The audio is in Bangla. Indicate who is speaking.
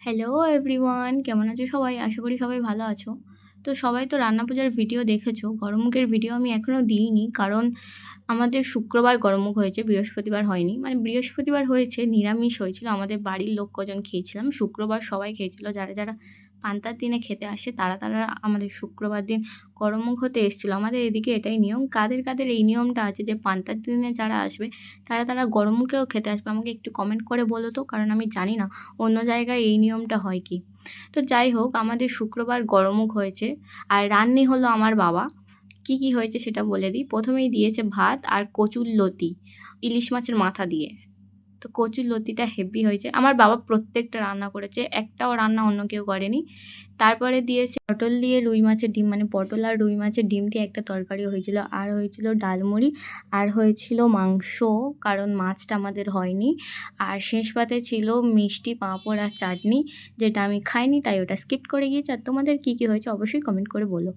Speaker 1: হ্যালো এভরিওয়ান, কেমন আছো সবাই? আশা করি সবাই ভালো আছো। তো সবাই তো রান্না পূজার ভিডিও দেখেছো। গরমমুখের ভিডিও আমি এখনও দিইনি, কারণ আমাদের শুক্রবার গরমমুখ হয়েছে, বৃহস্পতিবার হয়নি। মানে বৃহস্পতিবার হয়েছে, নিরামিষ হয়েছিল। আমাদের বাড়ির লোক কজন খেয়েছিলাম। শুক্রবার সবাই খেয়েছিল। যারা পান্তার দিনে খেতে আসে তারা আমাদের শুক্রবার দিন গরমমুখ হতে এসেছিল। আমাদের এদিকে এটাই নিয়ম। কাদের এই নিয়মটা আছে যে পান্তার দিনে যারা আসবে তারা গরমমুখেও খেতে আসবে? আমাকে একটু কমেন্ট করে বলো তো, কারণ আমি জানি না অন্য জায়গায় এই নিয়মটা হয় কি। তো যাই হোক, আমাদের শুক্রবার গরমুখ হয়েছে আর রান্নি হলো আমার বাবা। কি হয়েছে সেটা বলে দিই। প্রথমেই দিয়েছে ভাত আর কচুর লতি, ইলিশ মাছের মাথা দিয়ে। তো কচুর লতিটা হেভি হয়েছে। আমার বাবা প্রত্যেকটা রান্না করেছে, একটাও রান্না অন্য কেউ করেনি। তারপরে দিয়েছে পটল দিয়ে রুই মাছের ডিম, মানে পটল আর রুই মাছের ডিম দিয়ে একটা তরকারি হয়েছিল, আর হয়েছিল ডালমুড়ি, আর হয়েছিল মাংস, কারণ মাছটা আমাদের হয়নি। আর শেষ পাতে ছিল মিষ্টি, পাঁপড় আর চাটনি, যেটা আমি খাইনি, তাই ওটা স্কিপ করে গিয়েছি। আর তোমাদের কী কী হয়েছে অবশ্যই কমেন্ট করে বলো।